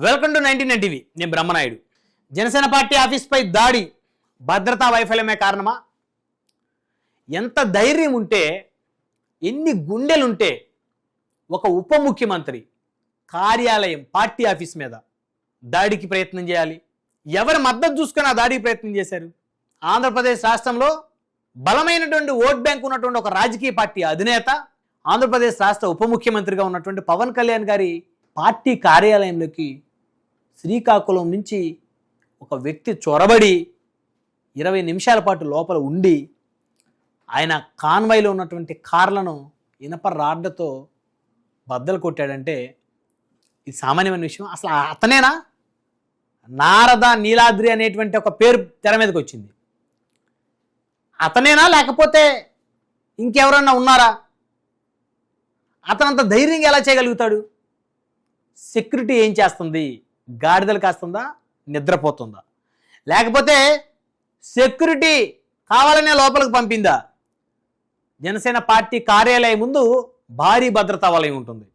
Welcome to 99 TV. నేను Brahmanaidu. Janasena party ఆఫీస్పై దాడి భద్రతా వైఫల్యమే కారణమా? ఎంత ధైర్యం ఉంటే, ఎన్ని గుండెలుంటే ఒక ఉప ముఖ్యమంత్రి కార్యాలయం పార్టీ ఆఫీస్ మీద దాడికి ప్రయత్నం చేయాలి? ఎవరి మద్దతు చూసుకొని ఆ దాడికి ప్రయత్నం చేశారు? ఆంధ్రప్రదేశ్ రాష్ట్రంలో బలమైనటువంటి ఓట్ బ్యాంక్ ఉన్నటువంటి ఒక రాజకీయ పార్టీ అధినేత, ఆంధ్రప్రదేశ్ రాష్ట్ర ఉప ముఖ్యమంత్రిగా ఉన్నటువంటి పవన్ కళ్యాణ్ గారి పార్టీ కార్యాలయంలోకి శ్రీకాకుళం నుంచి ఒక వ్యక్తి చొరబడి 20 నిమిషాల పాటు లోపల ఉండి ఆయన కాన్వాయ్లో ఉన్నటువంటి కార్లను ఇనప రాడ్లతో బద్దలు కొట్టాడంటే ఇది సామాన్యమైన విషయం. అసలు అతనేనా? నారద నీలాద్రి అనేటువంటి ఒక పేరు తెర మీదకి వచ్చింది. అతనేనా లేకపోతే ఇంకెవరన్నా ఉన్నారా? అతనంత ధైర్యంగా ఎలా చేయగలుగుతాడు? సెక్యూరిటీ ఏం చేస్తుంది? గాడిదలు కాస్తుందా? నిద్రపోతుందా? లేకపోతే సెక్యూరిటీ కావాలనే లోపలికి పంపిందా? జనసేన పార్టీ కార్యాలయం ముందు భారీ భద్రతా వలయం ఉంటుంది.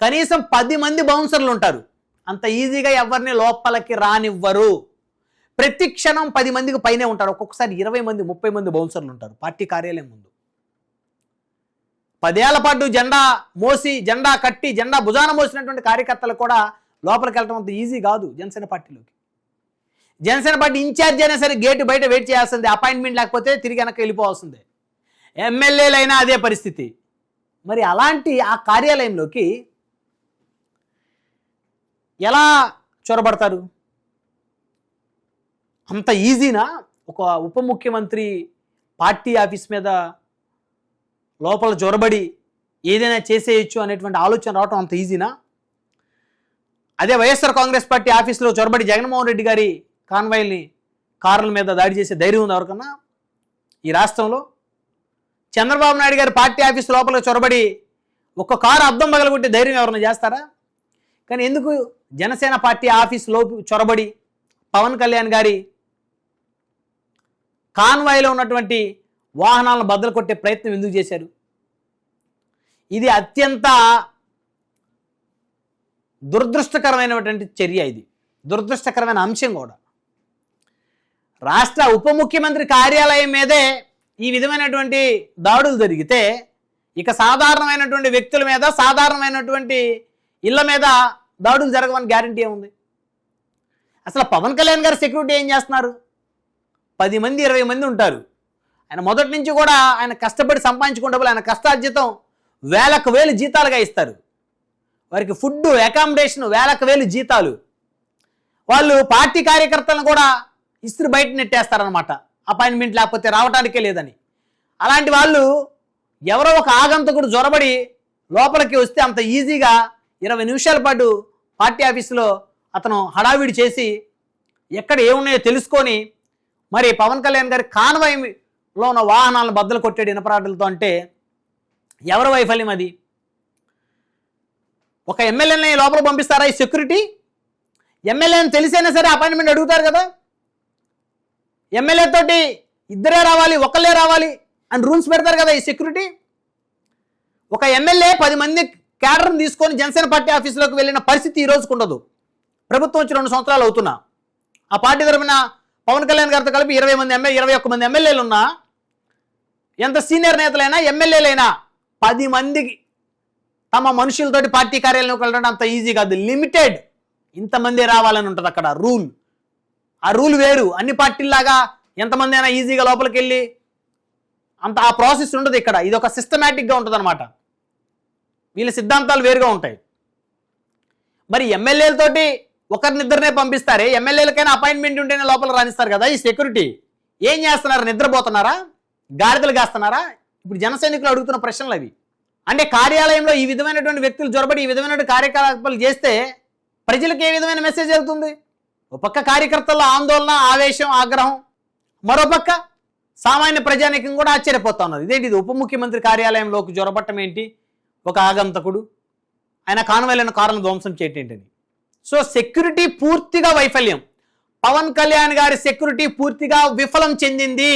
కనీసం 10 మంది బౌన్సర్లు ఉంటారు. అంత ఈజీగా ఎవరిని లోపలికి రానివ్వరు. ప్రతి క్షణం 10 మందికి పైనే ఉంటారు. ఒక్కొక్కసారి 20 మంది 30 మంది బౌన్సర్లు ఉంటారు పార్టీ కార్యాలయం ముందు. 10 ఏళ్ల పాటు జెండా మోసి, జెండా కట్టి, జెండా భుజాన మోసినటువంటి కార్యకర్తలు కూడా లోపలికి వెళ్ళడం అంత ఈజీ కాదు జనసేన పార్టీలోకి. జనసేన పార్టీ ఇన్ఛార్జ్ అయినా సరే గేటు బయట వెయిట్ చేయాల్సిందే. అపాయింట్మెంట్ లేకపోతే తిరిగి వెనక్కి వెళ్ళిపోవాల్సిందే. ఎమ్మెల్యేలైనా అదే పరిస్థితి. మరి అలాంటి ఆ కార్యాలయంలోకి ఎలా చొరబడతారు? అంత ఈజీనా? ఒక ఉప ముఖ్యమంత్రి పార్టీ ఆఫీస్ మీద లోపల చొరబడి ఏదైనా చేసేయచ్చు అనేటువంటి ఆలోచన రావటం అంత ఈజీనా? అదే వైఎస్ఆర్ కాంగ్రెస్ పార్టీ ఆఫీసులో చొరబడి జగన్మోహన్ రెడ్డి గారి కాన్వాయ్ని కార్ల మీద దాడి చేసే ధైర్యం ఉంది ఎవరికన్నా ఈ రాష్ట్రంలో? చంద్రబాబు నాయుడు గారి పార్టీ ఆఫీస్ లోపల చొరబడి ఒక్క కారు అద్దం పగలగొట్టే ధైర్యం ఎవరైనా చేస్తారా? కానీ ఎందుకు జనసేన పార్టీ ఆఫీసులో చొరబడి పవన్ కళ్యాణ్ గారి కాన్వాయ్లో ఉన్నటువంటి వాహనాలను బద్దలు కొట్టే ప్రయత్నం ఎందుకు చేశారు? ఇది అత్యంత దురదృష్టకరమైనటువంటి చర్య. ఇది దురదృష్టకరమైన అంశం కూడా. రాష్ట్ర ఉప ముఖ్యమంత్రి కార్యాలయం మీదే ఈ విధమైనటువంటి దాడులు జరిగితే ఇక సాధారణమైనటువంటి వ్యక్తుల మీద, సాధారణమైనటువంటి ఇళ్ల మీద దాడులు జరగవని గ్యారంటీ ఏముంది? అసలు పవన్ కళ్యాణ్ గారు సెక్యూరిటీ ఏం చేస్తున్నారు? 10 మంది 20 మంది ఉంటారు. ఆయన మొదటి నుంచి కూడా ఆయన కష్టపడి సంపాదించుకునే డబ్బులు, ఆయన కష్టార్జితం వేలకు వేలు జీతాలుగా ఇస్తారు. వారికి ఫుడ్, అకామిడేషన్ వేలకు వేలు జీతాలు. వాళ్ళు పార్టీ కార్యకర్తలను కూడా ఇస్త్రీ బయట నెట్టేస్తారనమాట, అపాయింట్మెంట్ లేకపోతే రావటానికే లేదని. అలాంటి వాళ్ళు ఎవరో ఒక ఆగంతకుడు జొరబడి లోపలికి వస్తే అంత ఈజీగా 20 నిమిషాల పాటు పార్టీ ఆఫీసులో అతను హడావిడి చేసి ఎక్కడ ఏమున్నాయో తెలుసుకొని మరి పవన్ కళ్యాణ్ గారి కాన్వాయ్లో ఉన్న వాహనాలను బద్దలు కొట్టాడు ఇనపరాడులతో. అంటే ఎవరి వైఫల్యం అది? ఒక ఎమ్మెల్యేని లోపల పంపిస్తారా ఈ సెక్యూరిటీ? ఎమ్మెల్యేని తెలిసైనా సరే అపాయింట్మెంట్ అడుగుతారు కదా. ఎమ్మెల్యే తోటి ఇద్దరే రావాలి, ఒకళ్ళే రావాలి అని రూల్స్ పెడతారు కదా ఈ సెక్యూరిటీ. ఒక ఎమ్మెల్యే 10 మంది క్యాడర్ని తీసుకొని జనసేన పార్టీ ఆఫీసులోకి వెళ్ళిన పరిస్థితి ఈ రోజుకు ఉండదు. ప్రభుత్వం వచ్చి 2 సంవత్సరాలు అవుతున్నా ఆ పార్టీ తరపున పవన్ కళ్యాణ్ గారితో కలిపి 21 మంది ఎమ్మెల్యేలు ఉన్నా, ఎంత సీనియర్ నేతలైనా ఎమ్మెల్యేలైనా 10 మందికి తమ మనుషులతోటి పార్టీ కార్యాలయంలోకి వెళ్ళడం అంత ఈజీ కాదు. లిమిటెడ్ ఇంతమంది రావాలని ఉంటుంది అక్కడ రూల్. ఆ రూల్ వేరు. అన్ని పార్టీల్లాగా ఎంతమంది అయినా ఈజీగా లోపలికి వెళ్ళి అంత ఆ ప్రాసెస్ ఉండదు ఇక్కడ. ఇది ఒక సిస్టమేటిక్గా ఉంటుంది అనమాట. వీళ్ళ సిద్ధాంతాలు వేరుగా ఉంటాయి. మరి ఎమ్మెల్యేలతోటి ఒకరినిద్దరినే పంపిస్తారే, ఎమ్మెల్యేలకైనా అపాయింట్మెంట్ ఉంటేనే లోపల రాణిస్తారు కదా. ఈ సెక్యూరిటీ ఏం చేస్తున్నారు? నిద్రపోతున్నారా? గాడిదలు కాస్తున్నారా? ఇప్పుడు జన సైనికులు అడుగుతున్న ప్రశ్నలు అవి. అంటే కార్యాలయంలో ఈ విధమైనటువంటి వ్యక్తులు జొరబడి ఈ విధమైన కార్యకలాపాలు చేస్తే ప్రజలకు ఏ విధమైన మెసేజ్ వెళ్తుంది? ఒక పక్క కార్యకర్తల్లో ఆందోళన, ఆవేశం, ఆగ్రహం, మరోపక్క సామాన్య ప్రజానీకం కూడా ఆశ్చర్యపోతా ఉన్నది. ఇదేంటి ఇది? ఉప ముఖ్యమంత్రి కార్యాలయంలోకి జొరబట్టం ఏంటి? ఒక ఆగంతకుడు ఆయన కాన్వాయ్లను కారులను ధ్వంసం చేయటం ఏంటని. సో సెక్యూరిటీ పూర్తిగా వైఫల్యం. పవన్ కళ్యాణ్ గారి సెక్యూరిటీ పూర్తిగా విఫలం చెందింది.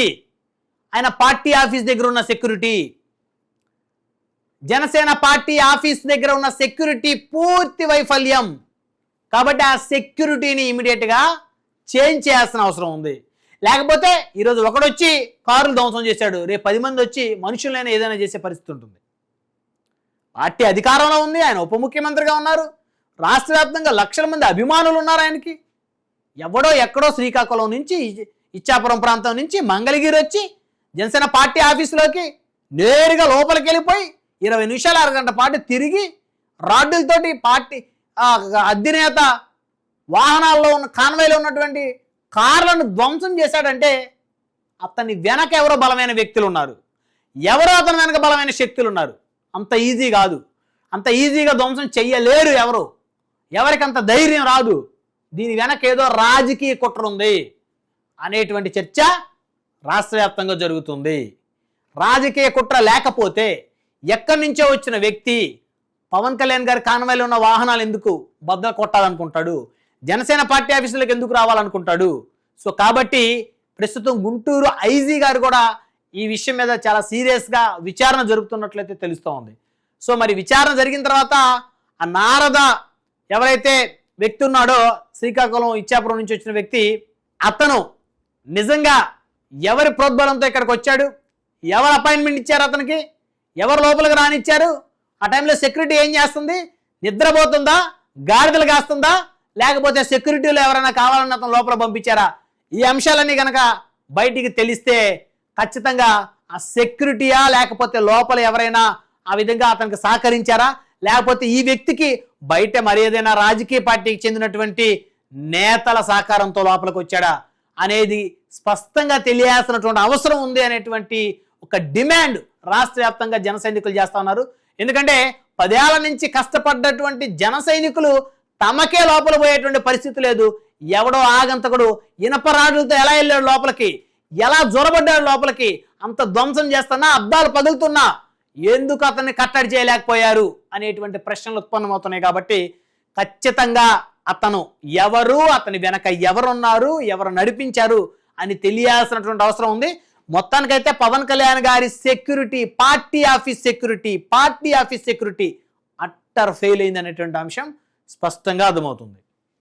ఆయన పార్టీ ఆఫీస్ దగ్గర ఉన్న సెక్యూరిటీ, జనసేన పార్టీ ఆఫీస్ దగ్గర ఉన్న సెక్యూరిటీ పూర్తి వైఫల్యం. కాబట్టి ఆ సెక్యూరిటీని ఇమీడియట్గా చేంజ్ చేయాల్సిన అవసరం ఉంది. లేకపోతే ఈరోజు ఒకడొచ్చి కారులు ధ్వంసం చేశాడు, రేపు 10 మంది వచ్చి మనుషులైనా ఏదైనా చేసే పరిస్థితి ఉంటుంది. పార్టీ అధికారంలో ఉంది, ఆయన ఉప ముఖ్యమంత్రిగా ఉన్నారు, రాష్ట్ర వ్యాప్తంగా లక్షల మంది అభిమానులు ఉన్నారు ఆయనకి. ఎవడో ఎక్కడో శ్రీకాకుళం నుంచి ఇచ్చాపురం ప్రాంతం నుంచి మంగళగిరి వచ్చి జనసేన పార్టీ ఆఫీసులోకి నేరుగా లోపలికి వెళ్ళిపోయి 20 నిమిషాలు అరగంట పాటు తిరిగి రాడ్డులతోటి పార్టీ అధినేత వాహనాల్లో ఉన్న కాన్వాయ్లో ఉన్నటువంటి కార్లను ధ్వంసం చేశాడంటే అతని వెనక ఎవరో బలమైన వ్యక్తులు ఉన్నారు, ఎవరో అతని వెనక బలమైన శక్తులు ఉన్నారు. అంత ఈజీ కాదు, అంత ఈజీగా ధ్వంసం చెయ్యలేరు ఎవరు, ఎవరికి అంత ధైర్యం రాదు. దీని వెనక ఏదో రాజకీయ కుట్ర ఉంది అనేటువంటి చర్చ రాష్ట్ర వ్యాప్తంగా జరుగుతుంది. రాజకీయ కుట్ర లేకపోతే ఎక్కడి నుంచో వచ్చిన వ్యక్తి పవన్ కళ్యాణ్ గారి కాన్వాయ్లో ఉన్న వాహనాలు ఎందుకు బద్దలు కొట్టాలనుకుంటాడు, జనసేన పార్టీ ఆఫీసులకు ఎందుకు రావాలనుకుంటాడు? సో కాబట్టి ప్రస్తుతం గుంటూరు ఐజీ గారు కూడా ఈ విషయం మీద చాలా సీరియస్గా విచారణ జరుగుతున్నట్లయితే తెలుస్తూ ఉంది. సో మరి విచారణ జరిగిన తర్వాత ఆ నారద ఎవరైతే వ్యక్తి ఉన్నాడో శ్రీకాకుళం ఇచ్చాపురం నుంచి వచ్చిన వ్యక్తి, అతను నిజంగా ఎవరి ప్రోద్బలంతో ఇక్కడికి వచ్చాడు, ఎవరు అపాయింట్మెంట్ ఇచ్చారు అతనికి, ఎవరు లోపలికి రానిచ్చారు, ఆ టైంలో సెక్యూరిటీ ఏం చేస్తుంది, నిద్రపోతుందా, గాడిదలు కాస్తుందా, లేకపోతే సెక్యూరిటీలో ఎవరైనా కావాలన్న అతను లోపల పంపించారా? ఈ అంశాలన్నీ కనుక బయటికి తెలిస్తే ఖచ్చితంగా ఆ సెక్యూరిటీయా లేకపోతే లోపల ఎవరైనా ఆ విధంగా అతనికి సహకరించారా, లేకపోతే ఈ వ్యక్తికి బయట మరి ఏదైనా రాజకీయ పార్టీకి చెందినటువంటి నేతల సహకారంతో లోపలికి వచ్చాడా అనేది స్పష్టంగా తెలియాల్సినటువంటి అవసరం ఉంది అనేటువంటి ఒక డిమాండ్ రాష్ట్ర వ్యాప్తంగా జన సైనికులు చేస్తా ఉన్నారు. ఎందుకంటే 10 ఏళ్ల నుంచి కష్టపడ్డటువంటి జన సైనికులు తమకే లోపల పోయేటువంటి పరిస్థితి లేదు. ఎవడో ఆగంతకుడు ఇనప రాడ్లతో ఎలా వెళ్ళాడు లోపలికి, ఎలా జొరబడ్డాడు లోపలికి, అంత ధ్వంసం చేస్తున్నా, అద్దాలు పగులుతున్నా ఎందుకు అతన్ని కట్టడి చేయలేకపోయారు అనేటువంటి ప్రశ్నలు ఉత్పన్నమవుతున్నాయి. కాబట్టి ఖచ్చితంగా అతను ఎవరు, అతని వెనక ఎవరున్నారు, ఎవరు నడిపించారు అని తెలియాల్సినటువంటి అవసరం ఉంది. మొత్తానికైతే పవన్ కళ్యాణ్ గారి security, party office security utter fail అయింది అనేటువంటి అంశం స్పష్టంగా అర్థమవుతుంది.